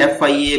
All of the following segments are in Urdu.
FIA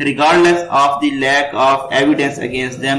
regardless of the lack of evidence against them,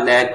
lack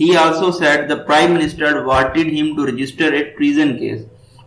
He also said the Prime Minister wanted him to register a treason case,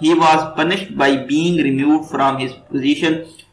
he was punished by being removed from his position,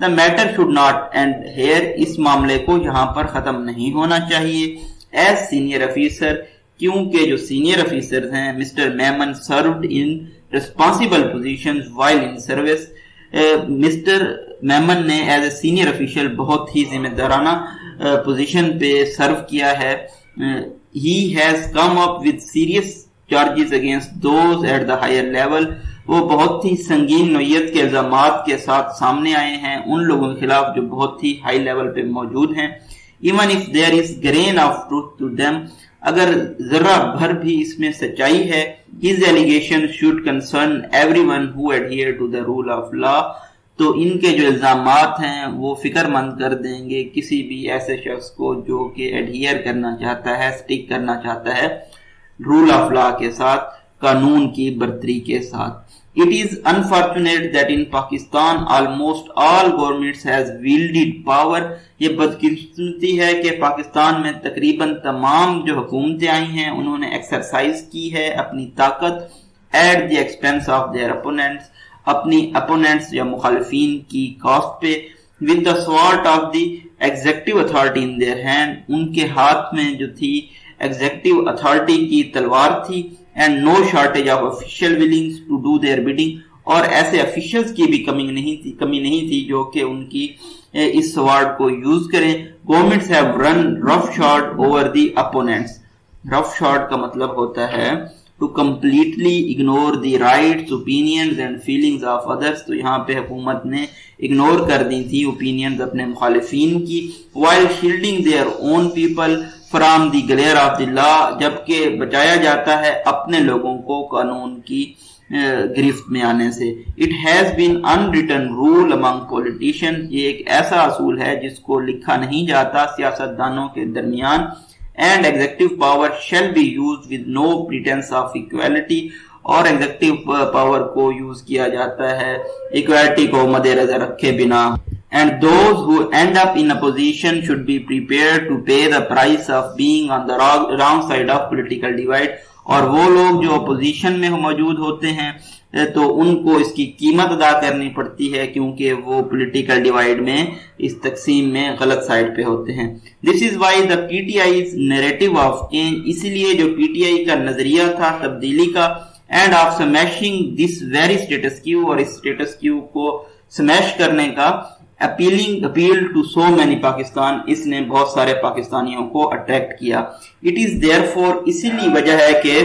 The matter should not end here. اس معاملے کو یہاں پر ختم نہیں ہونا چاہیے. As senior officer, کیونکہ جو سینئر افیسرز ہیں Mister Memon served in responsible positions while in service. Mister Memon نے ایز اے سینئر افیشل بہت ہی ذمہ دارانہ پوزیشن پہ سرو کیا ہے. He has come up with serious charges against those at the higher level. وہ بہت ہی سنگین نوعیت کے الزامات کے ساتھ سامنے آئے ہیں ان لوگوں کے خلاف جو بہت ہی ہائی لیول پہ موجود ہیں. Even if there is grain of truth to them, اگر ذرہ بھر بھی اس میں سچائی ہے, his allegation should concern everyone who adhere to the rule of law. تو ان کے جو الزامات ہیں وہ فکر مند کر دیں گے کسی بھی ایسے شخص کو جو کہ ایڈہیئر کرنا چاہتا ہے, سٹک کرنا چاہتا ہے رول آف لا کے ساتھ, قانون کی برتری کے ساتھ. It is unfortunate that in Pakistan almost all governments has wielded power. یہ بدقسمتی ہے کہ پاکستان میں تقریباً تمام جو حکومتیں آئی ہیں انہوں نے ایکسرسائز کی ہے اپنی طاقت at the expense of their opponents, اپنی اپوننٹس یا مخالفین کی کاسٹ پہ, with the sword of the executive authority in their hand. ان کے ہاتھ میں جو تھی ایگزیکٹو اتھارٹی کی تلوار تھی. And no shortage of official willings to do their bidding. اور ایسے officials کی بھی کمی نہیں تھی جو کہ ان کی اس سوارڈ کو یوز کریں. Governments have run roughshod over the opponents. Roughshod کا مطلب ہوتا ہے to completely ignore the rights, opinions and feelings of others. تو یہاں پہ حکومت نے اگنور کر دی تھی opinions اپنے مخالفین کی, while shielding their own people from the glare of the law. جبکہ بچایا جاتا ہے اپنے لوگوں کو قانون کی گرفت میں آنے سے. It has been unwritten rule among politicians. یہ ایک ایسا اصول ہے جس کو لکھا نہیں جاتا سیاست دانوں کے درمیان. And executive power shall be used with no pretense of equality. اور ایگزیکٹو پاور کو یوز کیا جاتا ہے ایکوالٹی کو مد نظر رکھے بنا. And those who end up in opposition should be prepared to pay the price of being on the wrong side of political divide. اور وہ لوگ جو اپوزیشن میں موجود ہوتے ہیں تو ان کو اس کی قیمت ادا کرنی پڑتی ہے کیونکہ وہ پولیٹیکل ڈیوائڈ میں اس تقسیم میں غلط سائڈ پہ ہوتے ہیں. This is why the PTI's narrative of change, اسی لیے جو PTI کا نظریہ تھا تبدیلی کا, and of smashing this very status quo, اور اس status quo کو smash کرنے کا, appeal to so many Pakistan, اس نے بہت سارے پاکستانیوں کو اٹریکٹ کیا. It is therefore, اسی لیے وجہ ہے کہ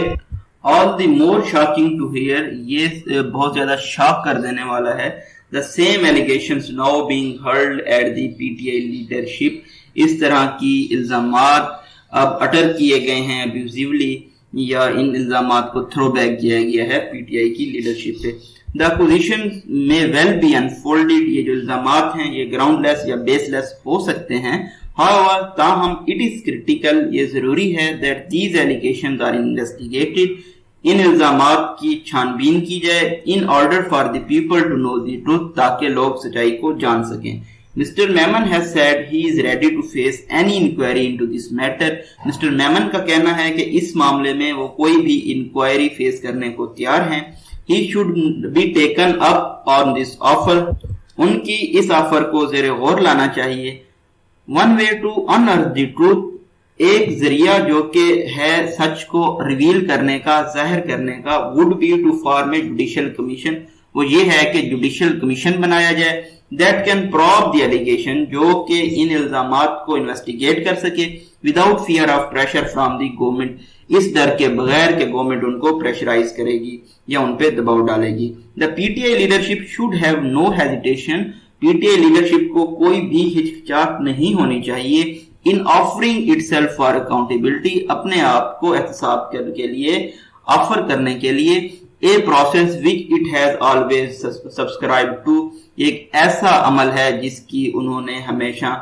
all the more shocking to hear, یہ بہت زیادہ شاک کر دینے والا ہے, the same allegations now being hurled at the PTI leadership. اس طرح کی الزامات اب اٹر کیے گئے ہیں abusively, یا ان الزامات کو تھرو بیک کیا گیا ہے PTI کی لیڈرشپ پہ. The accusations may well be unfolded. یہ جو الزامات ہیں یہ گراؤنڈ لیس یا بیس لیس ہو سکتے ہیں. However, تاہم it is critical, یہ ضروری ہے that these allegations are investigated. ان الزامات کی چھان بین کی جائے in order for the people to know the truth, تاکہ لوگ سچائی کو جان سکیں. Mr. Memon has said he is ready to face any inquiry into this matter. Mr. Memon کا کہنا ہے کہ اس معاملے میں وہ کوئی بھی انکوائری فیس کرنے کو تیار ہیں. He should be taken up on this offer. ان کی اس آفر کو زیر غور لانا چاہیے. One way to unearth the truth, ایک ذریعہ جو کہ ہے سچ کو ریویل کرنے کا, ظاہر کرنے کا, would be to form a judicial commission. وہ یہ ہے کہ جوڈیشل کمیشن بنایا جائے that can probe the allegation, جو کہ ان الزامات کو انویسٹیگیٹ کر سکے without fear of pressure from the government, اس ڈر کے بغیر کہ گورنمنٹ ان کو پریشرائز کرے گی یا ان پہ دباؤ ڈالے گی. The PTI leadership should have no hesitation. PTI leadership کو کوئی بھی ہچکچاہٹ نہیں ہونی چاہیے in offering itself for accountability, اپنے آپ کو احتساب کے لیے آفر کرنے کے لیے. A process which it has always subscribed to, ایک ایسا عمل ہے جس کی انہوں نے ہمیشہ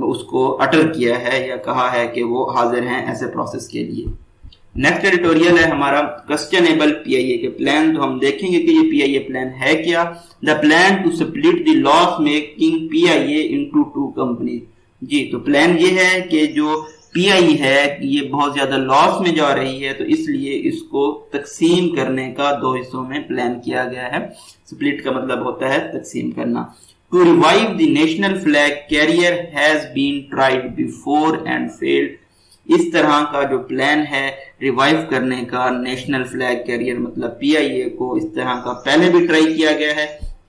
اس کو اٹر کیا ہے یا کہا ہے کہ وہ حاضر ہیں ایسے پروسیس کے لیے. نیکسٹ ایڈیٹوریل ہے ہمارا questionable PIA کے پلان. تو ہم دیکھیں گے کہ یہ PIA پلان ہے کیا. The plan to split the loss making PIA into two companies. جی تو پلان یہ ہے کہ جو PI ہے یہ بہت زیادہ لاس میں جا رہی ہے تو اس لیے اس کو تقسیم کرنے کا دو حصوں میں پلان کیا گیا ہے. سپلٹ کا مطلب ہوتا ہے تقسیم کرنا. to revive the national flag carrier has been tried before and failed. اس طرح کا جو پلان ہے ریوائیو کرنے کا نیشنل فلیگ کیریئر مطلب پی آئی اے کو، اس طرح کا پہلے بھی ٹرائی کیا گیا ہے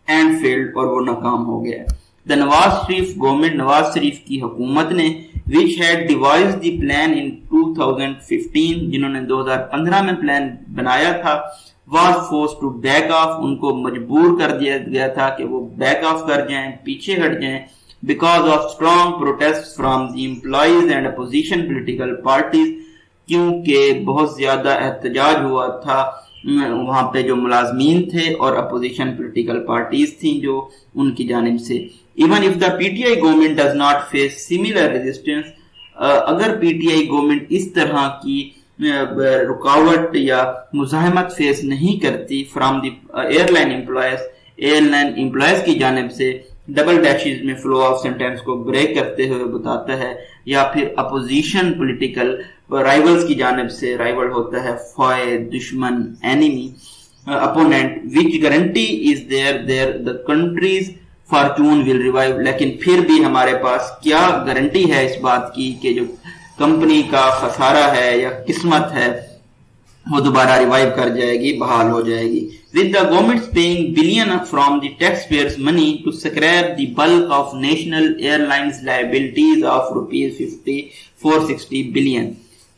اینڈ فیلڈ، اور وہ ناکام ہو گیا ہے. The نواز شریف گورنمنٹ، نواز شریف کی حکومت نے which had devised the plan in 2015، جنہوں نے 2015 میں پلان بنایا تھا، was forced to back off، ان کو مجبور کر دیا گیا تھا کہ وہ بیک آف کر جائیں، پیچھے ہٹ جائیں، because of strong protests from the employees and opposition political parties، کیونکہ بہت زیادہ احتجاج ہوا تھا وہاں پہ جو ملازمین تھے اور اپوزیشن پولیٹیکل پارٹیز تھیں جو ان کی جانب سے. Even if the PTI government does not face similar resistance، اگر پی ٹی آئی گورنمنٹ اس طرح کی رکاوٹ یا مزاحمت فیس نہیں کرتی from the airline employees کی جانب سے، ڈبل ڈیشز میں فلو آف سینٹینس کو بریک کرتے ہوئے بتاتا ہے، یا پھر اپوزیشن پولیٹیکل رائیولز کی جانب سے، رائیول ہوتا ہے فوائے، دشمن، enemy, opponent, which guarantee is there the country's fortune will revive، لیکن پھر بھی ہمارے پاس کیا گارنٹی ہے اس بات کی کہ جو کمپنی کا خسارہ ہے یا قسمت ہے وہ دوبارہ ریوائیو کر جائے گی، بحال ہو جائے گی. With the government paying billion from the taxpayers' money to scrap the bulk of national airlines liabilities of ₹460 billion،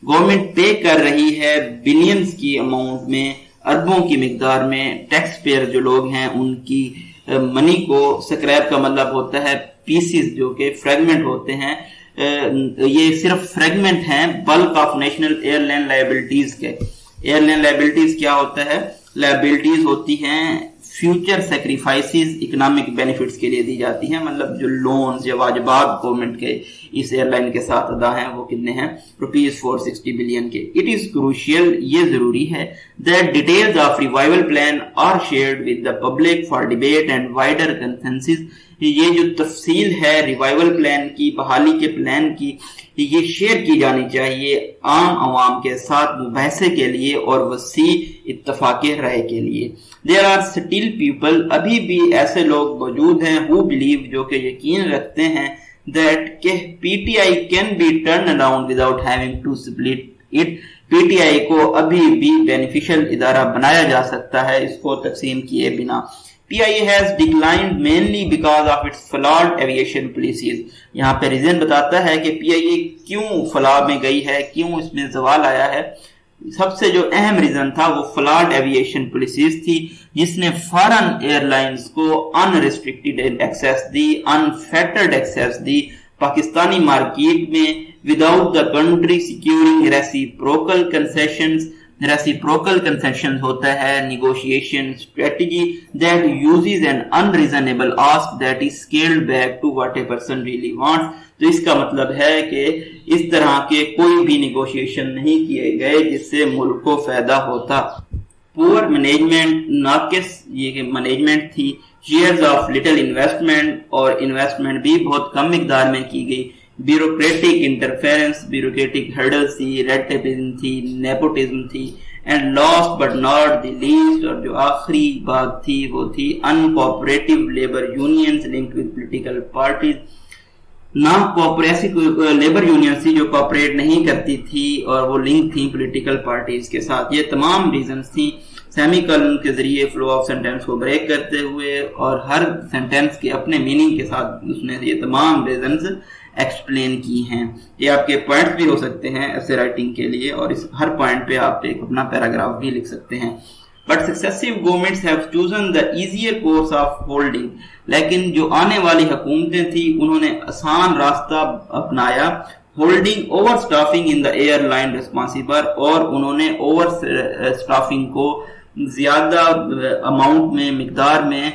government پے کر رہی ہے بلینز کی اماؤنٹ میں، اربوں کی مقدار میں، ٹیکس پیئر جو لوگ ہیں ان کی منی کو. سکریپ کا مطلب ہوتا ہے پیسز جو کہ فریگمنٹ ہوتے ہیں، یہ صرف فریگمنٹ ہیں bulk of national airline liabilities کے. ایئر لائن لائبلٹیز کیا ہوتا ہے؟ لائبلٹیز ہوتی ہیں فیوچر سیکریفائسز اکنامک بینیفٹس کے لیے دی جاتی ہیں، مطلب جو لونز یا واجبات گورنمنٹ کے اس ایئر لائن کے ساتھ ادا ہیں وہ کتنے ہیں؟ ₹460 بلین کے. اٹ از کروشیل، یہ ضروری ہے، that details of revival plan are shared with the public for debate and wider consensus. یہ جو تفصیل ہے ریوائول پلان کی، بحالی کے پلان کی، یہ شیئر کی جانی چاہیے عام عوام کے ساتھ مباحثے کے لیے اور وسیع اتفاق رائے کے لیے. There are still people، ابھی بھی ایسے لوگ موجود ہیں who believe، جو کہ یقین رکھتے ہیں that کہ PTI can be turned around without having to split it، PTI کو ابھی بھی بینیفیشل ادارہ بنایا جا سکتا ہے اس کو تقسیم کیے بنا. PIA has declined mainly because of its flawed aviation policies. یہاں پہ ریزن بتاتا ہے کہ PIA کیوں فلاح میں گئی ہے، کیوں اس میں زوال آیا ہے. سب سے جو اہم ریزن تھا وہ فلاڈ ایویشن پالیسیز تھی، جس نے فارن ایئر لائنز کو ان ریسٹرکٹڈ ایکسیس دی، ان فیٹرڈ ایکسیس دی پاکستانی مارکیٹ میں without the country securing reciprocal concessions. Reciprocal concession ہوتا ہے negotiation strategy that uses an unreasonable ask that is scaled back to what a person really wants. تو اس کا مطلب ہے کہ اس طرح کے کوئی بھی نیگوشیشن نہیں کیے گئے جس سے ملک کو فائدہ ہوتا. پور مینجمنٹ، ناقص یہ مینجمنٹ تھی. شیئرز آف لٹل انویسٹمنٹ، اور انویسٹمنٹ بھی بہت کم مقدار میں کی گئی. بیوروکریٹک انٹرفیرنس، بیوروکریٹک ہرڈلز تھی، ریڈ ٹیپزم تھی، نیپوٹزم تھی. And last but not the least, اور جو آخری بات تھی وہ تھی uncooperative labour unions linked with political parties. نہ کوآپریٹو لیبر یونینز تھی جو کوآپریٹ نہیں کرتی تھی اور وہ لنک تھیں پولیٹیکل پارٹیز کے ساتھ. یہ تمام ریزنز تھیں. سیمی کولن کے ذریعے فلو آف سینٹینس کو بریک کرتے ہوئے اور ہر سینٹینس کے اپنے میننگ کے ساتھ اس نے یہ تمام ریزنز ایکسپلین کی ہیں. یہ آپ کے پوائنٹس بھی ہو سکتے ہیں ایسے رائٹنگ کے لیے، اور اس ہر پوائنٹ پہ آپ ایک اپنا پیراگراف بھی لکھ سکتے ہیں. But successive governments have chosen the easier course of holding. لیکن جو آنے والی حکومتیں تھیں انہوں نے آسان راستہ اپنایا. Holding overstaffing in the airline responsible، اور انہوں نے overstaffing کو زیادہ اماؤنٹ میں، مقدار میں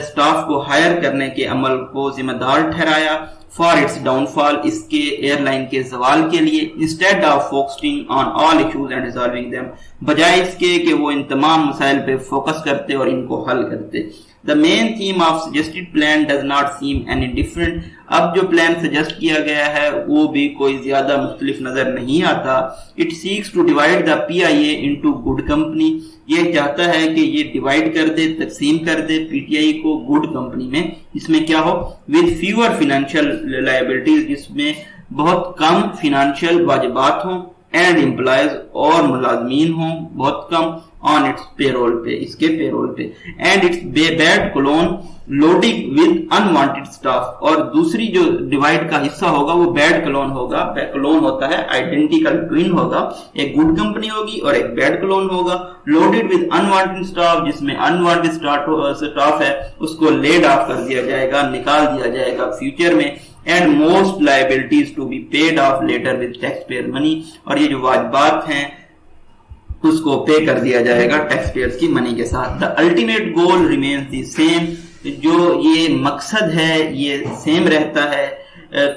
سٹاف کو ہائر کرنے کے عمل کو ذمہ دار ٹھہرایا. فار اٹس ڈاؤن فال، اس کے ایئر لائن کے زوال کے لیے. Instead of focusing on all issues and resolving them, بجائے اس کے کہ وہ ان تمام مسائل پہ فوکس کرتے اور ان کو حل کرتے. The main theme of suggested plan does not seem any different. اب جو پلان سجیسٹ کیا گیا ہے وہ بھی کوئی زیادہ مختلف نظر نہیں آتا. It seeks to divide the PIA into good company. یہ چاہتا ہے کہ یہ ڈیوائڈ کر دے, تقسیم کر دے پی ٹی آئی کو گڈ کمپنی میں, اس میں کیا ہو with fewer financial liabilities, جس میں بہت کم فائنینشیل واجبات ہوں, اینڈ امپلائز اور ملازمین ہوں بہت کم, on its payroll پہ, اس کے پیرول پہ, and its bad clone loading with unwanted staff. اور دوسری جو ڈیوائڈ کا حصہ ہوگا وہ بیڈ کلون ہوگا. کلون ہوتا ہے آئیڈینٹیکل ٹوین ہوگا, ایک گڈ کمپنی ہوگی اور ایک بیڈ کلون ہوگا. loaded with unwanted staff, جس میں unwanted staff ہے اس کو laid off کر دیا جائے گا, نکال دیا جائے گا فیوچر میں. and most liabilities to be paid off later with taxpayer money. اور یہ جو واجبات ہیں اس کو پے کر دیا جائے گا ٹیکس پیئرز کی منی کے ساتھ. The ultimate goal remains the same. جو یہ مقصد ہے یہ سیم رہتا ہے.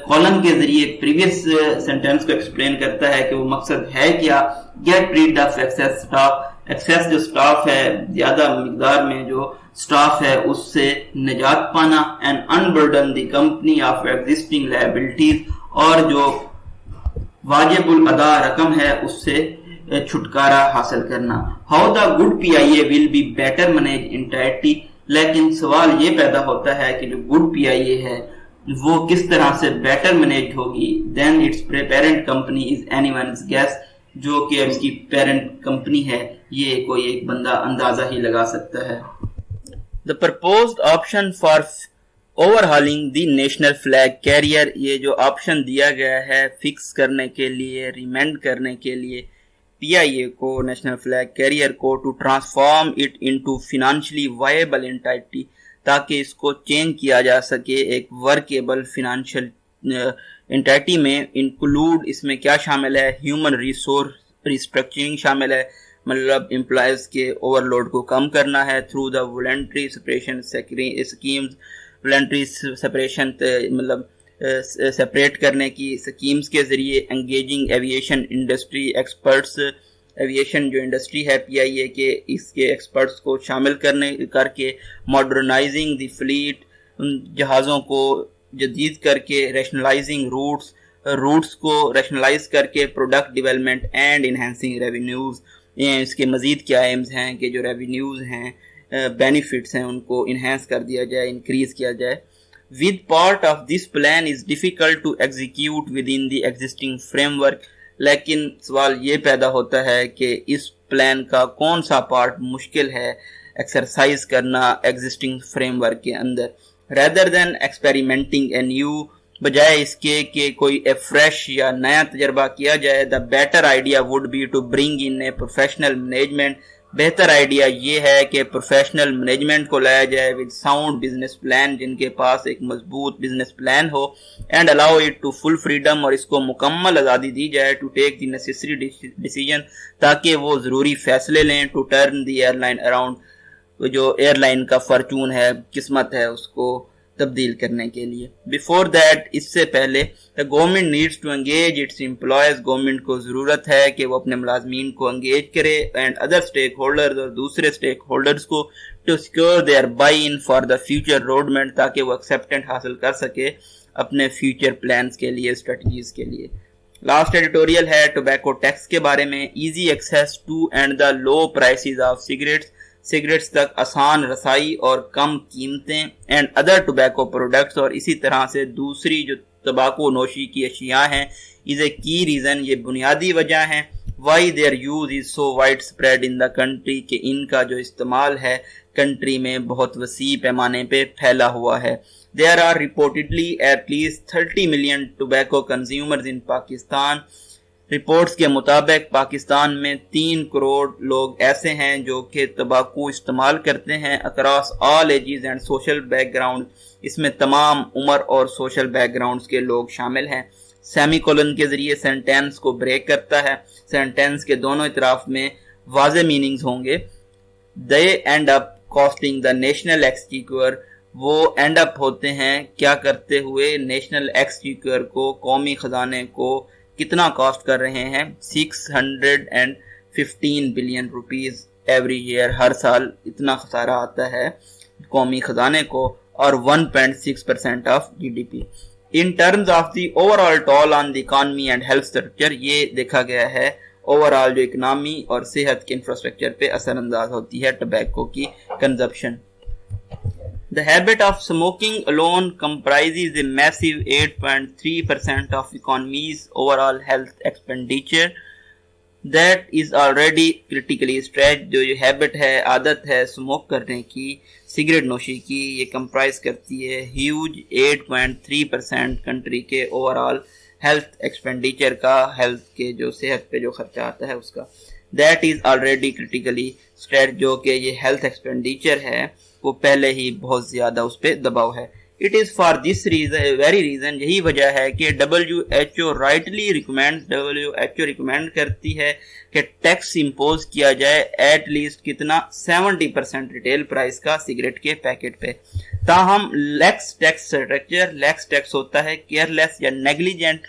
کالم کے ذریعے پریویس سینٹینس کو ایکسپلین کرتا ہے کہ وہ مقصد ہے کیا. Get rid of excess staff. Access جو سٹاف ہے, زیادہ مقدار میں جو سٹاف ہے اس سے نجات پانا. and unburden the company of existing liabilities. اور جو واجب الادا رقم ہے اس سے چھٹکارا حاصل کرنا. How the good PIA will be better managed entirety. لیکن سوال یہ پیدا ہوتا ہے کہ جو گڈ PIA ہے وہ کس طرح سے بیٹر مینیج ہوگی. then its parent company is anyone's guess. جو کہ اس کی پیرنٹ کمپنی ہے یہ کوئی ایک بندہ اندازہ ہی لگا سکتا ہے. The proposed option for overhauling the national flag carrier. یہ جو آپشن دیا گیا ہے فکس کرنے کے لیے, ریمینڈ کرنے کے لیے پی آئی اے کو, نیشنل فلیگ کیریئر کو, to transform it into financially viable entity, تاکہ اس کو چینج کیا جا سکے ایک ورکیبل فائنینشیل انٹائٹی میں. انکلوڈ اس میں کیا شامل ہے, ہیومن ریسورس ریسٹرکچرنگ شامل ہے, مطلب امپلائز کے اوور لوڈ کو کم کرنا ہے through the voluntary separation schemes. Voluntary separation مطلب سپریٹ کرنے کی سکیمز کے ذریعے. Engaging aviation industry experts. Aviation جو انڈسٹری ہے پی آئی اے کے, اس کے ایکسپرٹس کو شامل کر کے. ماڈرنائزنگ دی فلیٹ. جہازوں کو جدید کر کے. ریشنلائزنگ روٹس کو ریشنلائز کر کے. Product development and enhancing revenues. اس کے مزید کیا ایمز ہیں کہ جو ریونیوز ہیں, بینیفٹس ہیں, ان کو انہینس کر دیا جائے, انکریز کیا جائے. With part of this plan is difficult to execute within the existing framework. لیکن سوال یہ پیدا ہوتا ہے کہ اس پلان کا کون سا پارٹ مشکل ہے ایکسرسائز کرنا ایگزسٹنگ فریم ورک کے اندر. rather than experimenting a new, بجائے اس کے کہ کوئی فریش یا نیا تجربہ کیا جائے, the better idea would be to bring in a professional management. بہتر آئیڈیا یہ ہے کہ پروفیشنل مینجمنٹ کو لایا جائے with sound business plan, جن کے پاس ایک مضبوط business plan who. and allow it to full freedom, اور اس کو مکمل آزادی دی جائے to take the necessary decision, تاکہ وہ ضروری فیصلے لیں to turn the airline around. جو ایئر لائن کا فارچون ہے, قسمت ہے, اس کو تبدیل کرنے کے لیے. before that, اس سے پہلے the government needs to engage its employees. Government کو ضرورت ہے کہ وہ اپنے ملازمین کو انگیج کرے and other stakeholders, اور دوسرے اسٹیک ہولڈرز کو to secure their buy-in for the future roadmap, تاکہ وہ acceptance حاصل کر سکے اپنے فیوچر پلانز کے لیے, اسٹریٹجیز کے لیے. لاسٹ ایڈیٹوریل ہے ٹوبیکو ٹیکس کے بارے میں. Easy access to and the low prices of cigarettes تک آسان رسائی اور کم قیمتیں. اینڈ ادر ٹوبیکو پروڈکٹس, اور اسی طرح سے دوسری جو تمباکو نوشی کی اشیاء ہیں. از اے کی ریزن, یہ بنیادی وجہ ہیں. Why their use is so widespread in the country, کہ ان کا جو استعمال ہے کنٹری میں بہت وسیع پیمانے پہ پھیلا ہوا ہے. There are reportedly at least 30 million tobacco consumers in Pakistan. Reports کے مطابق پاکستان میں 3 کروڑ لوگ ایسے ہیں جو کہ تمباکو استعمال کرتے ہیں. across all ages and social background, اس میں تمام عمر اور سوشل بیک گراؤنڈز کے لوگ شامل ہیں. سیمی کولن کے ذریعے سینٹینس کو بریک کرتا ہے. سینٹینس کے دونوں اطراف میں واضح میننگز ہوں گے. they end up costing the national exchequer, وہ اینڈ اپ ہوتے ہیں کیا کرتے ہوئے, نیشنل ایکسچیکر کو, قومی خزانے کو کتنا کاسٹ کر رہے ہیں, 615 بلین روپیز ایوری ایئر, ہر سال اتنا خسارہ آتا ہے قومی خزانے کو اور 1.6% of GDP. In terms of the overall toll on the economy and health structure, یہ دیکھا گیا ہے اوورآل جو اکنامی اور صحت کے انفراسٹرکچر پہ اثر انداز ہوتی ہے ٹبیکو کی consumption. The habit of smoking alone comprises a massive 8.3% of economy's overall health expenditure. That is already critically stretched. جو یہ ہیبٹ ہے، عادت ہے اسموک کرنے کی، سگریٹ نوشی کی، یہ کمپرائز کرتی ہے ہیوج 8.3% کنٹری کے اوورآل ہیلتھ ایکسپینڈیچر کا، ہیلتھ کے جو صحت پہ جو خرچہ آتا ہے اس کا. That is already critically straight, جو کہ یہ ہیلتھ ایکسپینڈیچر ہے وہ پہلے ہی بہت زیادہ اس پہ دباؤ ہے. It is for this reason یہی وجہ ہے کہ WHO ریکمینڈ کرتی ہے کہ ٹیکس امپوز کیا جائے ایٹ لیسٹ کتنا 70% ریٹیل پرائس کا سگریٹ کے پیکٹ پہ. تاہم lax tax structure, lax tax ہوتا ہے کیئرلیس یا نیگلیجنٹ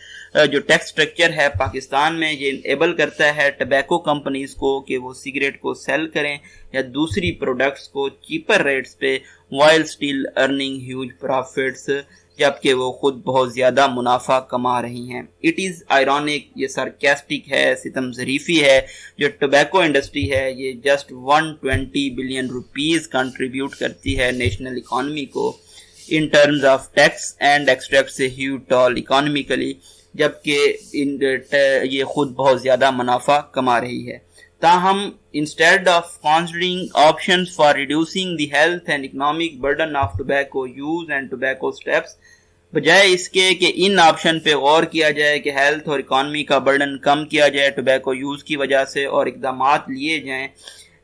جو ٹیکس سٹرکچر ہے پاکستان میں، یہ انیبل کرتا ہے ٹبیکو کمپنیز کو کہ وہ سگریٹ کو سیل کریں یا دوسری پروڈکٹس کو چیپر ریٹس پہ while still earning huge profits، جبکہ وہ خود بہت زیادہ منافع کما رہی ہیں. It is ironic، یہ sarcastic ہے، ستم ظریفی ہے، جو ٹوبیکو انڈسٹری ہے یہ جسٹ 120 بلین روپیز کنٹریبیوٹ کرتی ہے نیشنل اکانومی کو in terms of tax and extracts a huge toll economically، جبکہ یہ خود بہت زیادہ منافع کما رہی ہے. تاہم instead of considering options for reducing the health and economic burden of tobacco use and tobacco steps، بجائے اس کے کہ ان آپشن پہ غور کیا جائے کہ ہیلتھ اور اکانومی کا برڈن کم کیا جائے ٹوبیکو یوز کی وجہ سے، اور اقدامات لیے جائیں،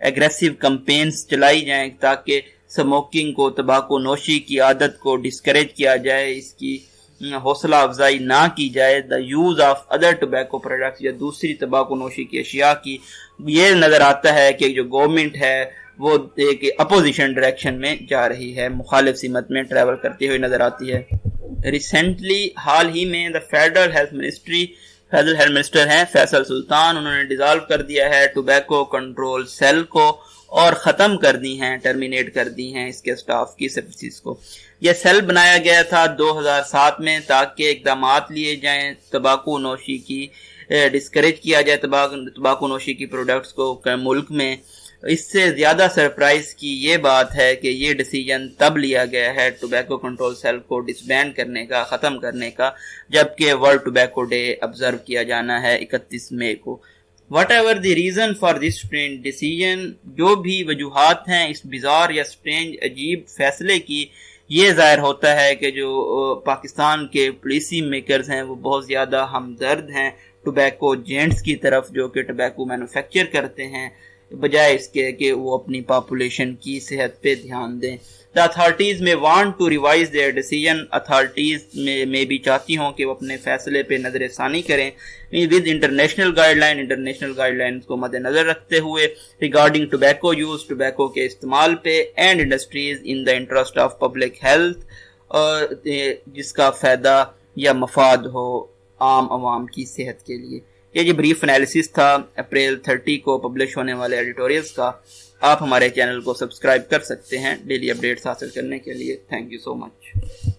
ایگریسو کمپینز چلائی جائیں تاکہ سموکنگ کو، تمباکو نوشی کی عادت کو ڈسکریج کیا جائے، اس کی حوصلہ افزائی نہ کی جائے، the use of other tobacco products یا دوسری تمباکو نوشی کی اشیاء کی، یہ نظر آتا ہے کہ جو گورنمنٹ ہے وہ ایک اپوزیشن ڈائریکشن میں جا رہی ہے، مخالف سمت میں ٹریول کرتی ہوئی نظر آتی ہے. ریسنٹلی حال ہی میں دا فیڈرل ہیلتھ منسٹر ہیں فیصل سلطان، انہوں نے ڈیزالو کر دیا ہے ٹوبیکو کنٹرول سیل کو اور ختم کر دی ہیں، ٹرمینیٹ کر دی ہیں اس کے سٹاف کی سروسز کو. یہ سیل بنایا گیا تھا 2007 میں تاکہ اقدامات لیے جائیں تمباکو نوشی کی، ڈسکریج کیا جائے تمباکو نوشی کی پروڈکٹس کو ملک میں. اس سے زیادہ سرپرائز کی یہ بات ہے کہ یہ ڈیسیجن تب لیا گیا ہے ٹوبیکو کنٹرول سیل کو ڈسبینڈ کرنے کا، ختم کرنے کا، جبکہ ورلڈ ٹوبیکو ڈے آبزرو کیا جانا ہے 31 مئی کو. Whatever the reason for this strange decision، جو بھی وجوہات ہیں اس bizarre یا strange عجیب فیصلے کی، یہ ظاہر ہوتا ہے کہ جو پاکستان کے پالیسی میکرز ہیں وہ بہت زیادہ ہمدرد ہیں ٹوبیکو جینٹس کی طرف جو کہ ٹوبیکو مینوفیکچر کرتے ہیں، بجائے اس کے کہ وہ اپنی پاپولیشن کی صحت پہ دھیان دیں. The authorities may want to revise their decision، authorities میں بھی چاہتی ہوں کہ وہ اپنے فیصلے پہ نظر ثانی کریں with international guidelines کو مد نظر رکھتے ہوئے regarding tobacco use، ٹوبیکو کے استعمال پہ and industries in the interest of public health، اور جس کا فائدہ یا مفاد ہو عام عوام کی صحت کے لیے. یہ بریف انالیسس تھا اپریل 30 کو پبلش ہونے والے ایڈیٹوریلز کا. آپ ہمارے چینل کو سبسکرائب کر سکتے ہیں ڈیلی اپڈیٹس حاصل کرنے کے لیے. Thank you so much.